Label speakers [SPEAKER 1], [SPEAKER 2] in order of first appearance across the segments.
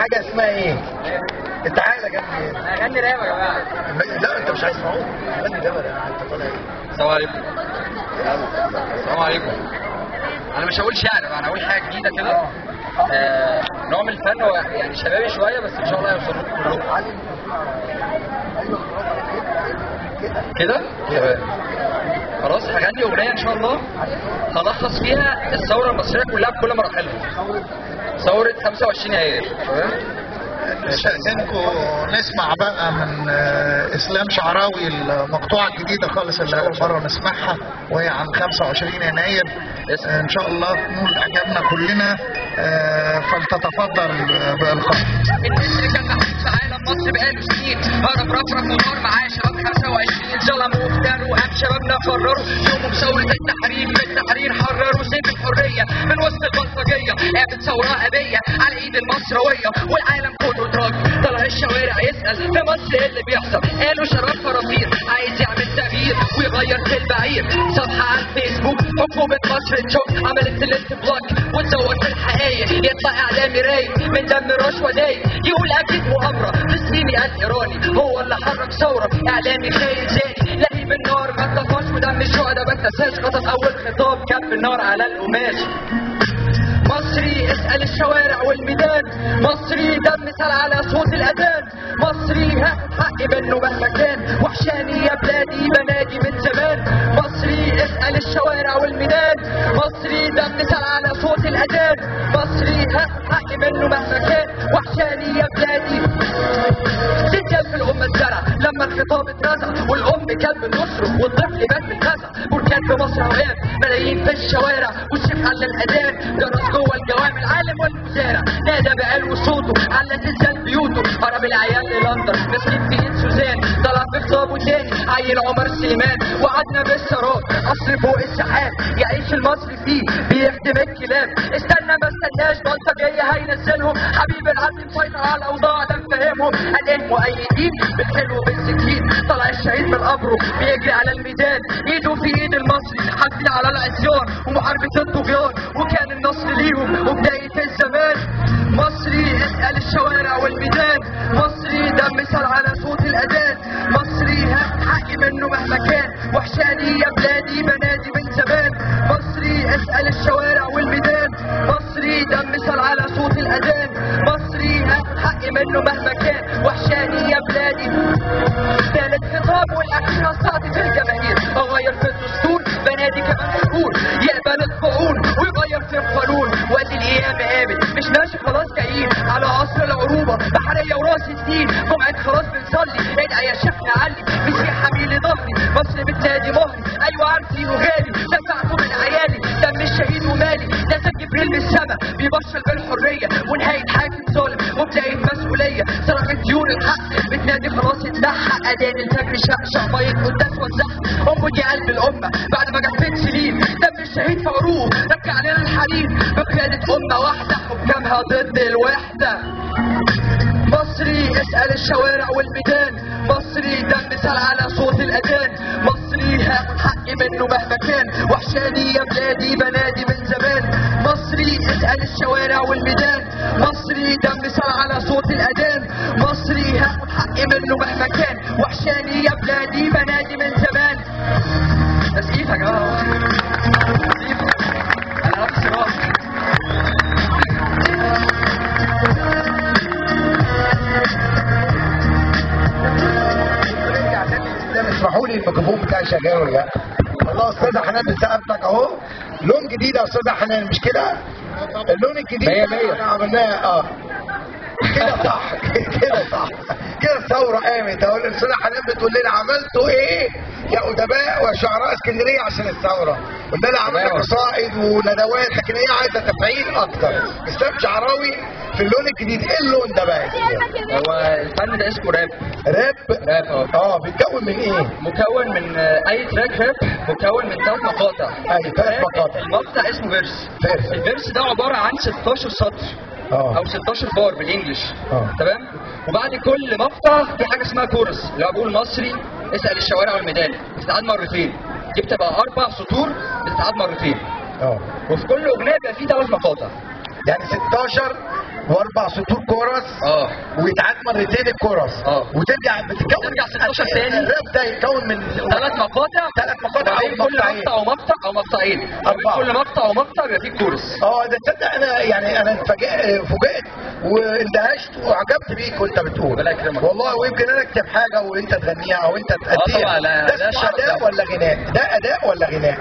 [SPEAKER 1] حاجه اسمها ايه؟ انت تعالى جنبي.
[SPEAKER 2] اغني راب يا جماعه.
[SPEAKER 1] لا انت مش عايز تسمعوه؟ غني ده بقى انت طالع ايه؟
[SPEAKER 2] السلام عليكم. السلام عليكم. انا مش هقول شعر، انا هقول حاجه جديده كده. نوع من الفن هو يعني شبابي شويه، بس ان شاء الله هيوصل لكم كلكم. كده؟ خلاص هغني اغنيه ان شاء الله هلخص فيها الثوره المصريه كلها بكل مراحلها. ثوره 25 يناير. تمام؟
[SPEAKER 1] استاذنكم نسمع بقى من اسلام شعراوي المقطوعه الجديده خالص اللي اول مره نسمعها، وهي عن 25 يناير. ان شاء الله تكون اعجابنا كلنا، فلتتفضل بالخط.
[SPEAKER 2] الناس اللي كان محبوب في عالم مصر بقاله سنين، هرب رفرف ونار معاه شباب 25 ظلموا وافتروا، وقام شبابنا قرروا يوموا بثوره التحرير. بالتحرير حرروا سيف الحريه من وسط البلطجيه، قامت ثوره ابيه على ايد المصرويه، والعالم كله اتراك طلع الشوارع يسال في مصر ايه اللي بيحصل. قالوا شباب فرافير عايز يعمل تغيير ويغير في البعير. صفحه على الفيسبوك حكومه مصر تشوك عملت ليست بلوك وتزور في الحقايق، يطلع اعلامي رايق من دم رشوه دايق يقول اكيد مؤامره فلسطيني الايراني هو اللي حرك ثوره. اعلامي خاين زاني لهيب النار ما اتطفاش ودم الشهداء ما اتنساش. خطف اول خطاب كف النار على القماش. مصري اسأل الشوارع والميدان، مصري دم سال على صوت الأذان، مصري هاخد حقي منه مهما كان، وحشاني يا بلادي بنادي من زمان. مصري اسأل الشوارع والميدان، مصري دم سال على صوت الأذان، مصري هاخد حقي منه مهما كان، وحشاني يا بلادي. زلزال في الأمة اتزرع لما الخطاب اترزع، والأم كلب النصر والطفل بات بالفزع. بركان في مصر هوام ملايين في الشوارع، والشيخ على الأذان جرس جوه الجوامع. العالم والمزارع نادى بقلبه صوته على زلزال بيوته. هرب العيال للندن مسكين في ايد سوزان، طلع في خطابه تاني عيل عمر سليمان. وعدنا بالثراء قصر فوق السحاب يعيش المصري فيه بيخدم الكلاب. استنى ما استناش بلطجيه هينزلهم، حبيب العدل مسيطر على الاوضاع ده مفهمهم. قال ايه مؤيدين بالحلو بالسكين، طلع الشهيد من قبره بيجري على الميدان، ايده في ايد المصري حافظين على العصيان ومحاربه الطغيان، وكان النصر ليهم وبدايه الزمان. مصري اسال الشوارع والميدان، مصري دم سال على صوت الاذان، مصري هاخد حقي منه مهما كان، وحشاني يا بلادي بنادي من زمان. مصري اسال الشوارع والميدان، مصري دم سال على صوت الاذان، مصري هاخد حقي منه مهما كان، وحشاني يا بلادي. ثالث خطاب والاخير استعطف الجماهير، اغير في الدستور بنادي كمان شهور، يقبل القانون ويغير في القانون. وقت القيامة قامت مش ماشي خلاص جايين على عصر العروبة بحرية وراس سنين. جمعة خلاص بنصلي ادعي يا شيخ نعلي مسيح حميلي ظهري. مصر بتنادي مهري ايوه عارفين وغالي، دفعته من عيالي دم الشهيد ومالي. نزل جبريل من السما بيبشر بالحرية ونهاية حاكم ظالم وبداية مسؤولية. صرخت ديون الحق بتنادي خلاص اتلحق، اذان الفجر شقشق مية قداس وزحق. انبض يا قلب الامة بعد ما جفت سنين، دم الشهيد في عروق رجع لنا الحنين بقيادة امة واحدة حكامها ضد الوحدة. مصري اسأل الشوارع والميدان، مصري دم سال على صوت الأذان، مصري هاخد حقي منه مهما كان، وحشاني يا بلادي بنادي من زمان. مصري اسأل الشوارع والميدان، مصري دم سال على صوت الأذان، مصري هاخد حقي منه مهما كان، وحشاني يا بلادي بنادي من زمان. تسقيف يا جماعة، تسقيف. أنا نفسي راسي.
[SPEAKER 1] اسمحوا لي الميكروفون بتاعي شغال ولا لا؟ والله استاذه حنان بتسقفتك اهو. لون جديد يا استاذه حنان مش كده؟ اللون الجديد احنا عملناه كده صح كده صح كده الثوره قامت اهو. الاستاذه حنان بتقول لنا عملتوا ايه يا ادباء وشعراء اسكندريه عشان الثوره؟ قلنا لها عملنا قصائد وندوات، لكن هي عايزه تفعيل اكتر. اسلام شعراوي في اللون الجديد، ايه اللون ده بقى؟
[SPEAKER 2] هو الفن ده اسمه راب.
[SPEAKER 1] راب بيتكون من ايه؟
[SPEAKER 2] مكون من اي تراك راب مكون من 3 مقاطع.
[SPEAKER 1] اي 3 مقاطع.
[SPEAKER 2] المقطع اسمه فيرس. الفيرس ده عباره عن 16 سطر او 16 بار بالانجلش. تمام. وبعد كل مقطع في حاجه اسمها كورس اللي هو بقول مصري اسال الشوارع والميدان، بتتعاد مرتين. دي بتبقى 4 سطور بتتعاد مرتين. وفي كل اغنيه بيبقى فيه 3 مقاطع.
[SPEAKER 1] يعني 16 واربع سطور كورس ويتعاد مرتين الكورس وترجع بتتكون
[SPEAKER 2] 16 تاني.
[SPEAKER 1] الراب ده يتكون من
[SPEAKER 2] 3 مقاطع
[SPEAKER 1] او
[SPEAKER 2] كل مقطع ومقطع او مقطعين، كل مقطع ومقطع بيبقى فيه كورس.
[SPEAKER 1] ده تصدق انا يعني انا فوجئت واندهشت وعجبت بيك وانت بتقول والله، ويمكن انا اكتب حاجه وانت تغنيها او انت تأديها. ده اسمه اداء ولا غناء؟ ده اداء ولا غناء؟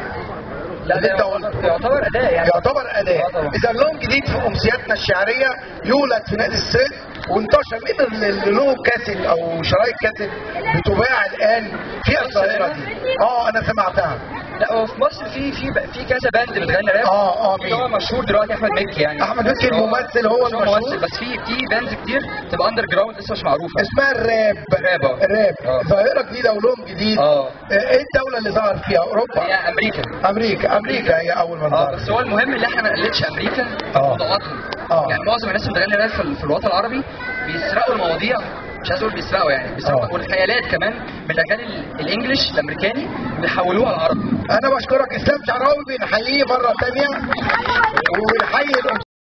[SPEAKER 2] لا ده يعتبر اداء يعني.
[SPEAKER 1] يعتبر اداء. اذا اللون جديد في امسياتنا الشعريه يولد في نادي الصيد وانتشر. مين اللي له كاسيت او شرايط كاسيت بتباع الان فيها الظاهره دي؟ انا سمعتها.
[SPEAKER 2] لا هو في مصر في كذا باند بتغني راب.
[SPEAKER 1] مين؟
[SPEAKER 2] هو مشهور دلوقتي احمد مكي يعني.
[SPEAKER 1] احمد مكي الممثل هو المشهور،
[SPEAKER 2] بس في باندز كتير تبقى اندر جراوند لسه مش معروفه
[SPEAKER 1] اسمها الراب. الراب ظاهره جديده ولون جديد. ايه الدوله اللي ظهر فيها؟ اوروبا؟
[SPEAKER 2] هي
[SPEAKER 1] امريكا هي اول ما ظهرت.
[SPEAKER 2] بس هو المهم اللي احنا ما نقلدش امريكا موضوعاتهم. يعني معظم الناس اللي بتغني راب في الوطن العربي بيسرقوا المواضيع، مش عايز اقول بيسرقوا يعني، بيسرقوا والخيالات كمان من الاغاني الانجليش الامريكاني بيحولوها على العربي.
[SPEAKER 1] انا بشكرك اسلام شعراوي، بنحييه مره ثانيه ونحيي